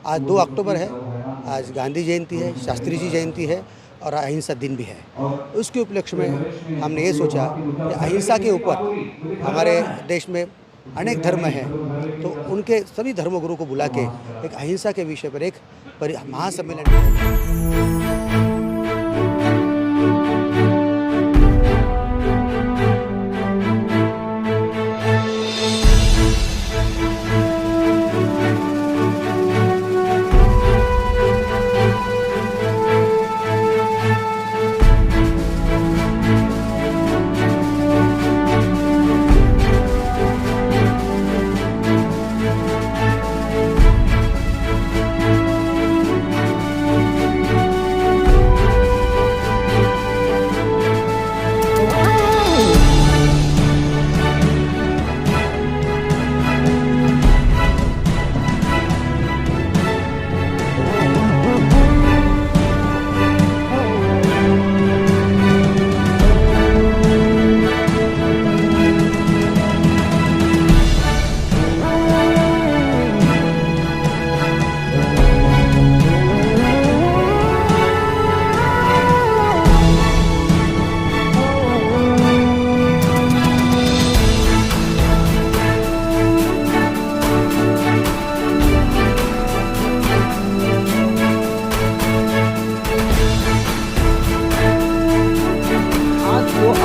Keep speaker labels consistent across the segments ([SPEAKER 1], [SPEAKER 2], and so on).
[SPEAKER 1] आज 2 अक्टूबर है। आज गांधी जयंती है, शास्त्री जी जयंती है और अहिंसा दिन भी है। उसके उपलक्ष्य में हमने ये सोचा कि अहिंसा के ऊपर हमारे देश में अनेक धर्म हैं, तो उनके सभी धर्मगुरु को बुला के एक अहिंसा के विषय पर एक महासम्मेलन।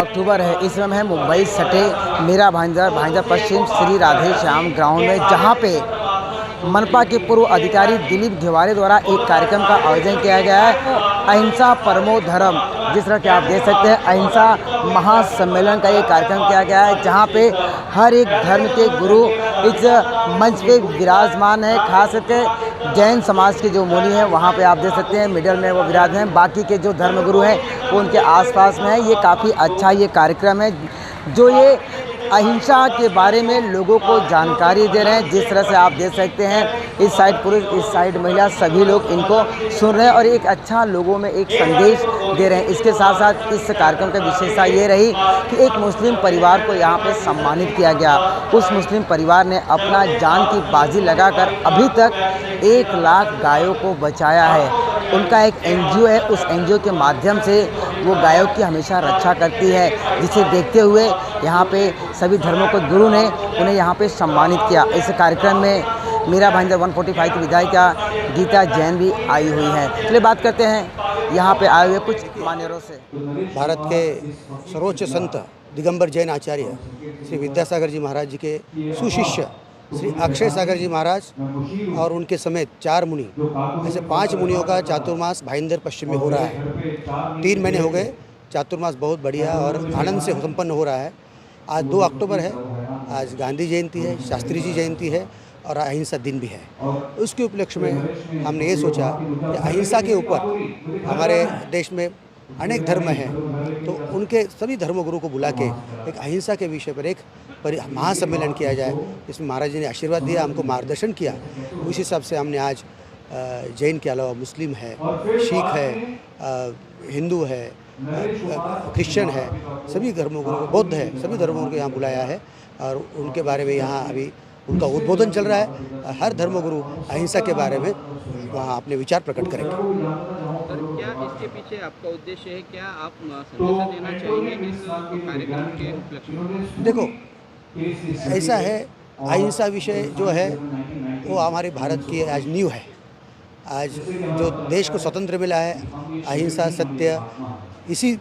[SPEAKER 2] अक्टूबर है। इस समय मैं मुंबई सटे मेरा भांजा पश्चिम श्री राधे श्याम ग्राउंड में, जहां पे मनपा के पूर्व अधिकारी दिलीप घेवारे द्वारा एक कार्यक्रम का आयोजन किया गया है, अहिंसा परमो धर्म। जिस तरह के आप देख सकते हैं, अहिंसा महासम्मेलन का एक कार्यक्रम किया गया है, जहां पे हर एक धर्म के गुरु इस मंच पे विराजमान है। खास करके जैन समाज के जो मुनि हैं वहाँ पे आप देख सकते हैं मिडल में वो विराज हैं। बाकी के जो धर्मगुरु हैं वो उनके आसपास में है। ये काफ़ी अच्छा ये कार्यक्रम है, जो ये अहिंसा के बारे में लोगों को जानकारी दे रहे हैं। जिस तरह से आप देख सकते हैं, इस साइड पुरुष, इस साइड महिला, सभी लोग इनको सुन रहे हैं और एक अच्छा लोगों में एक संदेश दे रहे हैं। इसके साथ साथ इस कार्यक्रम की विशेषता ये रही कि एक मुस्लिम परिवार को यहाँ पे सम्मानित किया गया। उस मुस्लिम परिवार ने अपना जान की बाजी लगाकर अभी तक 1 लाख गायों को बचाया है। उनका एक एनजीओ है, उस एनजीओ के माध्यम से वो गायों की हमेशा रक्षा करती है, जिसे देखते हुए यहाँ पे सभी धर्मों के गुरु ने उन्हें यहाँ पे सम्मानित किया। इस कार्यक्रम में मेरा भांजा 145 की विधायिका गीता जैन भी आई हुई है। चलिए बात करते हैं यहाँ पे आए हुए कुछ मान्यवरों से।
[SPEAKER 1] भारत के सर्वोच्च संत दिगंबर जैन आचार्य श्री विद्यासागर जी महाराज जी के सुशिष्य श्री अक्षय सागर जी महाराज और उनके समेत 4 मुनि, ऐसे 5 मुनियों का चातुर्मास भाईंदर पश्चिम में हो रहा है। 3 महीने हो गए। चातुर्मास बहुत बढ़िया और आनंद से संपन्न हो रहा है। आज 2 अक्टूबर है। आज गांधी जयंती है, शास्त्री जी जयंती है और अहिंसा दिन भी है। उसके उपलक्ष्य में हमने ये सोचा कि अहिंसा के ऊपर हमारे देश में अनेक धर्म हैं, तो उनके सभी धर्मगुरु को बुला के एक अहिंसा के विषय पर एक महासम्मेलन किया जाए। इसमें महाराज जी ने आशीर्वाद दिया, हमको मार्गदर्शन किया। उस हिसाब से हमने आज जैन के अलावा मुस्लिम है, सिख है, हिंदू है, क्रिश्चियन है, सभी धर्मगुरु को, बौद्ध है, सभी धर्मगुरु को यहाँ बुलाया है और उनके बारे में यहाँ अभी उनका उद्बोधन चल रहा है। हर धर्मगुरु अहिंसा के बारे में वहाँ अपने विचार प्रकट करेंगे।
[SPEAKER 3] सर, क्या इसके पीछे आपका उद्देश्य है? क्या आप संदेश देना चाहेंगे इस कार्यक्रम के उपलक्ष्य में?
[SPEAKER 1] देखो, ऐसा है, अहिंसा विषय जो है वो हमारे भारत की आज नींव है। आज जो देश को स्वतंत्र मिला है, अहिंसा, सत्य, इसी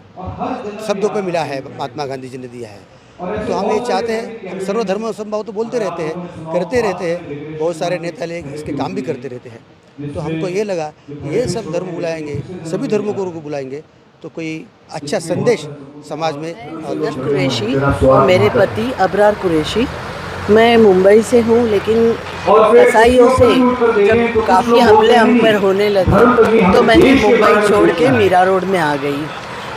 [SPEAKER 1] शब्दों पे मिला है, महात्मा गांधी जी ने दिया है। तो हम ये चाहते हैं, हम सर्वधर्म समभाव तो बोलते रहते हैं, करते रहते हैं, बहुत सारे नेता लोग इसके काम भी करते रहते हैं। तो हमको ये लगा ये सब धर्म बुलाएंगे, सभी धर्मों को बुलाएंगे तो कोई अच्छा संदेश समाज में।
[SPEAKER 4] कुरैशी और मेरे पति अबरार कुरैशी, मैं मुंबई से हूँ, लेकिन ईसाइयों से जब काफ़ी हमले हम पर होने लगे तो मैंने मुंबई छोड़ के मीरा रोड में आ गई।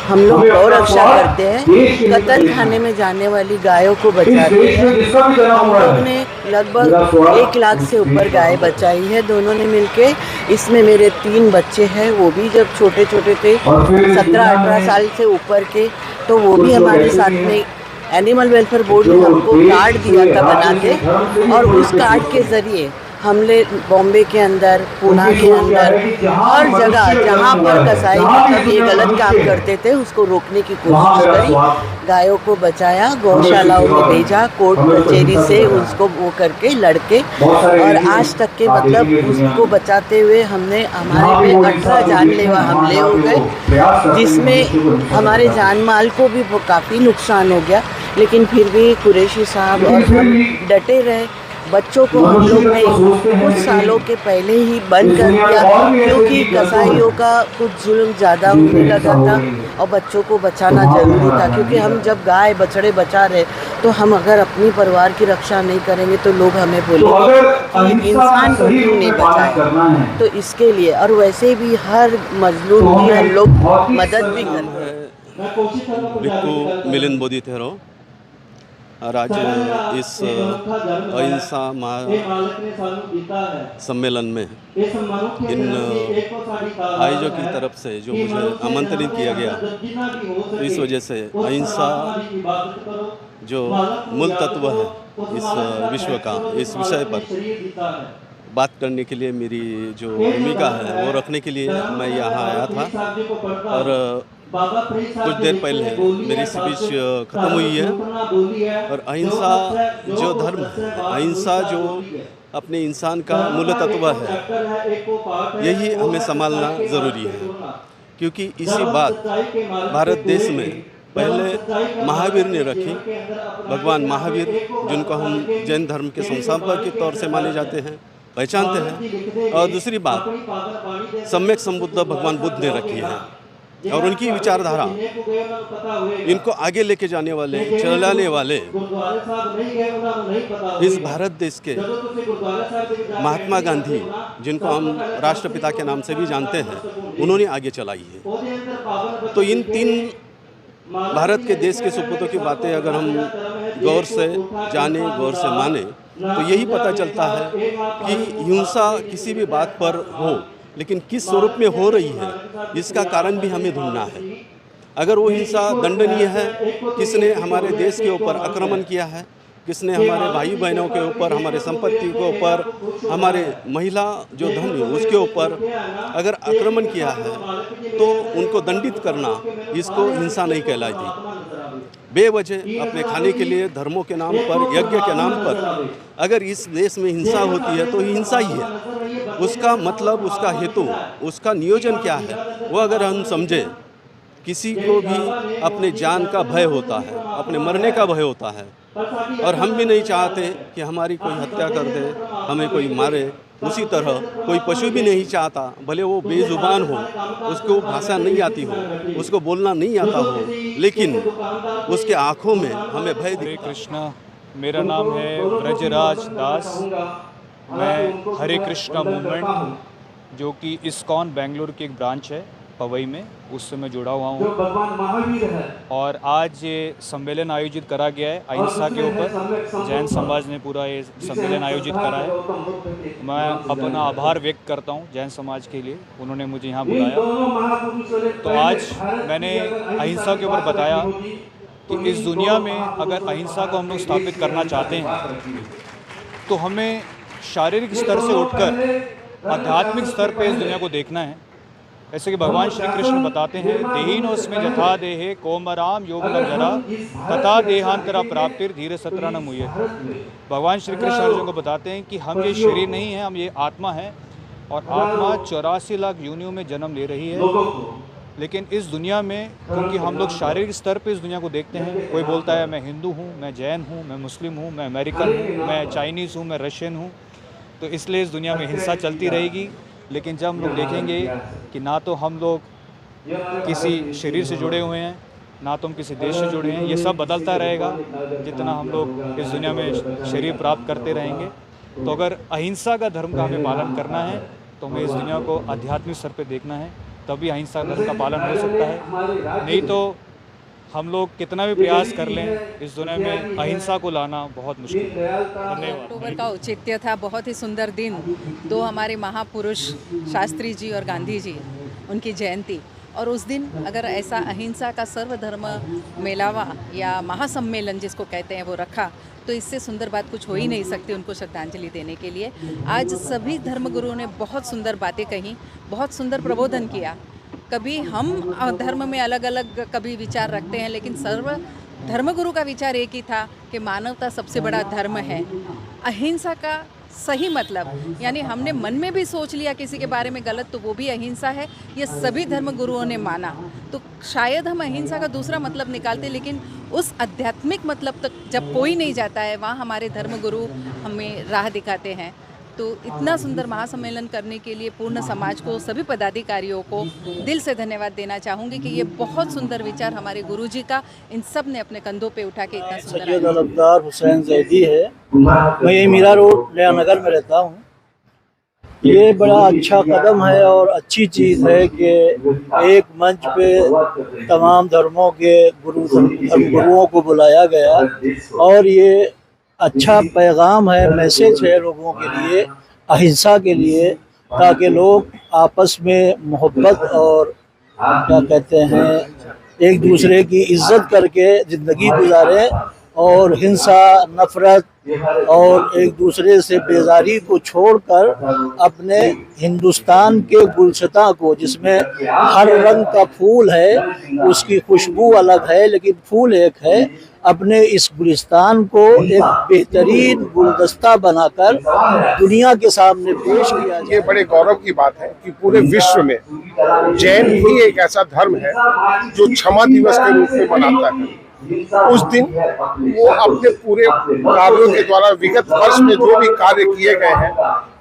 [SPEAKER 4] हम लोग गौ रक्षा करते हैं, कत्ल खाने में जाने वाली गायों को बचाते हैं। हम लोग ने लगभग 1 लाख से ऊपर गाय बचाई है, दोनों ने मिलके। इसमें मेरे 3 बच्चे हैं, वो भी जब छोटे छोटे थे, 17-18 साल से ऊपर के, तो वो भी हमारे साथ में। एनिमल वेलफेयर बोर्ड ने हमको कार्ड दिया था बना के, और उस कार्ड के ज़रिए हमले बॉम्बे के अंदर, पुणे के अंदर, हर जगह जहाँ पर कसाई मतलब ये गलत काम करते थे उसको रोकने की कोशिश करी, गायों को बचाया, गौशालाओं में भेजा, कोर्ट कचहरी से उसको वो करके लड़के, और आज तक के मतलब उसको बचाते हुए हमने हमारे पे 18 जानलेवा हमले हो गए, जिसमें हमारे जान माल को भी काफ़ी नुकसान हो गया, लेकिन फिर भी कुरैशी साहब और हम डटे रहे। बच्चों को हम लोग ने कुछ सालों के पहले ही बंद कर दिया, क्योंकि कसाईयों का कुछ जुल्म ज़्यादा होने लगा था और बच्चों को बचाना ज़रूरी था, क्योंकि हम जब गाय बछड़े बचा रहे तो हम अगर अपनी परिवार की रक्षा नहीं करेंगे तो लोग हमें बोलेंगे कि इंसान को क्यों नहीं बचाए। तो इसके लिए, और वैसे भी हर मजलूम की हम लोग मदद भी करते हैं।
[SPEAKER 5] भिक्खु मिलिंद बोधिसत्व और आज इस अहिंसा सम्मेलन में इन आयोजकों की तरफ से जो मुझे आमंत्रित किया गया, तो इस वजह से अहिंसा जो मूल तत्व है इस विश्व का, इस विषय पर बात करने के लिए मेरी जो भूमिका है वो रखने के लिए मैं यहाँ आया था। और कुछ देर पहले मेरी स्पीच ख़त्म हुई है। और अहिंसा जो धर्म है, अहिंसा जो अपने इंसान का मूल तत्व है, यही हमें संभालना ज़रूरी है, क्योंकि इसी बात भारत देश में पहले महावीर ने रखी। भगवान महावीर, जिनको हम जैन धर्म के संस्थापक के तौर से माने जाते हैं, पहचानते हैं। और दूसरी बात सम्यक संबुद्ध भगवान बुद्ध ने रखी है, और उनकी विचारधारा इनको आगे लेके जाने वाले, चलाने वाले इस भारत देश के महात्मा गांधी, जिनको हम राष्ट्रपिता के नाम से भी जानते हैं, उन्होंने आगे चलाई है। तो इन तीन भारत के देश के सपूतों की बातें अगर हम गौर से जाने, गौर से माने, तो यही पता चलता है कि हिंसा किसी भी बात पर हो, लेकिन किस स्वरूप में हो रही है इसका कारण भी हमें ढूंढना है। अगर वो हिंसा दंडनीय है, किसने हमारे देश के ऊपर आक्रमण किया है, किसने हमारे भाई बहनों के ऊपर, हमारे संपत्ति के ऊपर, हमारे महिला जो धन है उसके ऊपर अगर आक्रमण किया है, तो उनको दंडित करना, इसको हिंसा नहीं कहलाती। बेवजह अपने खाने के लिए धर्मों के नाम पर, यज्ञ के नाम पर अगर इस देश में हिंसा होती है तो हिंसा ही है। उसका मतलब, उसका हेतु, उसका नियोजन क्या है, वो अगर हम समझें। किसी को भी अपने जान का भय होता है, अपने मरने का भय होता है, और हम भी नहीं चाहते कि हमारी कोई हत्या कर दे, हमें कोई मारे। उसी तरह कोई पशु भी नहीं चाहता, भले वो बेजुबान हो, उसको भाषा नहीं आती हो, उसको बोलना नहीं आता हो, लेकिन उसके आँखों में हमें भय दिखता है।
[SPEAKER 6] हरे कृष्णा, मेरा नाम है ब्रजराज दास। मैं हरे कृष्णा मूवमेंट, जो कि इस्कॉन बेंगलुरु की एक ब्रांच है पवई में, उससे मैं जुड़ा हुआ हूँ। और आज ये सम्मेलन आयोजित करा गया है अहिंसा के ऊपर। जैन समाज ने पूरा ये सम्मेलन आयोजित करा है। मैं अपना आभार व्यक्त करता हूँ जैन समाज के लिए, उन्होंने मुझे यहाँ बुलाया। तो आज मैंने अहिंसा के ऊपर बताया कि इस दुनिया में अगर अहिंसा को हम लोग स्थापित करना चाहते हैं, तो हमें शारीरिक स्तर से उठकर आध्यात्मिक स्तर पर इस दुनिया को देखना है। ऐसे कि भगवान श्री कृष्ण बताते हैं, देहीनोस्मि यथा देहे कौमराम योगनं जरा तथा देहांतरा प्राप्तिर धीरे सत्रा न मुह्यते। भगवान श्री कृष्ण अर्जुन को बताते हैं कि हम ये शरीर नहीं है, हम ये आत्मा है, और आत्मा 84 लाख योनियों में जन्म ले रही है। लेकिन इस दुनिया में, क्योंकि हम लोग शारीरिक स्तर पे इस दुनिया को देखते हैं, कोई बोलता है मैं हिंदू हूँ, मैं जैन हूँ, मैं मुस्लिम हूँ, मैं अमेरिकन हूँ, मैं चाइनीज़ हूँ, मैं रशियन हूँ, तो इसलिए इस दुनिया में हिंसा चलती रहेगी। लेकिन जब हम लोग देखेंगे कि ना तो हम लोग किसी शरीर से जुड़े हुए हैं, ना तो हम किसी देश से जुड़े हैं, ये सब बदलता रहेगा जितना हम लोग इस दुनिया में शरीर प्राप्त करते रहेंगे। तो अगर अहिंसा का धर्म का हमें पालन करना है, तो हमें इस दुनिया को आध्यात्मिक स्तर पे देखना है, तभी अहिंसा धर्म का पालन हो सकता है। नहीं तो हम लोग कितना भी प्रयास कर लें, इस दुनिया में अहिंसा को लाना बहुत मुश्किल है। धन्यवाद।
[SPEAKER 7] अक्टूबर का औचित्य था, बहुत ही सुंदर दिन। दो हमारे महापुरुष शास्त्री जी और गांधी जी, उनकी जयंती, और उस दिन अगर ऐसा अहिंसा का सर्वधर्म मेलावा या महासम्मेलन जिसको कहते हैं वो रखा, तो इससे सुंदर बात कुछ हो ही नहीं सकती उनको श्रद्धांजलि देने के लिए। आज सभी धर्मगुरुओं ने बहुत सुंदर बातें कहीं, बहुत सुंदर प्रबोधन किया। कभी हम धर्म में अलग अलग कभी विचार रखते हैं, लेकिन सर्व धर्मगुरु का विचार एक ही था कि मानवता सबसे बड़ा धर्म है। अहिंसा का सही मतलब यानी हमने मन में भी सोच लिया किसी के बारे में गलत, तो वो भी अहिंसा है। ये सभी धर्मगुरुओं ने माना। तो शायद हम अहिंसा का दूसरा मतलब निकालते, लेकिन उस आध्यात्मिक मतलब तक जब कोई नहीं जाता है, वहाँ हमारे धर्मगुरु हमें राह दिखाते हैं। तो इतना सुंदर महासम्मेलन करने के लिए पूर्ण समाज को, सभी पदाधिकारियों को दिल से धन्यवाद देना चाहूँगी कि ये बहुत सुंदर विचार हमारे गुरुजी का इन सब ने अपने कंधों पे उठा के इतना सुंदर
[SPEAKER 8] सैयद अलमदार हुसैन जैदी है। मैं यही मीरा रोड नया नगर में रहता हूँ। ये बड़ा अच्छा कदम है और अच्छी चीज़ है कि एक मंच पे तमाम धर्मों के धर्मगुरुओं को बुलाया गया और ये अच्छा पैगाम है, मैसेज है लोगों के लिए, अहिंसा के लिए, ताकि लोग आपस में मोहब्बत और क्या कहते हैं एक दूसरे की इज्जत करके ज़िंदगी गुजारें और हिंसा, नफ़रत और एक दूसरे से बेजारी को छोड़कर अपने हिंदुस्तान के गुलशता को, जिसमें हर रंग का फूल है, उसकी खुशबू अलग है लेकिन फूल एक है, अपने इस गुलिस्तान को एक बेहतरीन गुलदस्ता बनाकर दुनिया के सामने पेश किया जाए।
[SPEAKER 9] ये बड़े गौरव की बात है कि पूरे विश्व में जैन ही एक ऐसा धर्म है जो क्षमा दिवस के रूप में मनाता है। उस दिन वो अपने पूरे कार्यों के द्वारा विगत वर्ष में जो भी कार्य किए गए हैं,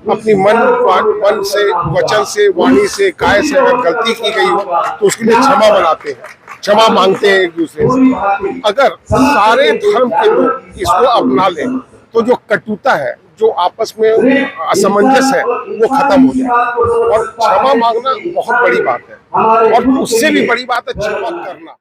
[SPEAKER 9] अपनी मन से, वचन से, वाणी से, काय से अगर गलती की गई हो तो उसके लिए क्षमा बनाते हैं, क्षमा मांगते हैं एक दूसरे से। अगर सारे धर्म के लोग इसको अपना लें तो जो कटुता है, जो आपस में असमंजस है, वो खत्म हो जाए। और क्षमा मांगना बहुत बड़ी बात है और उससे भी बड़ी बात है क्षमा करना।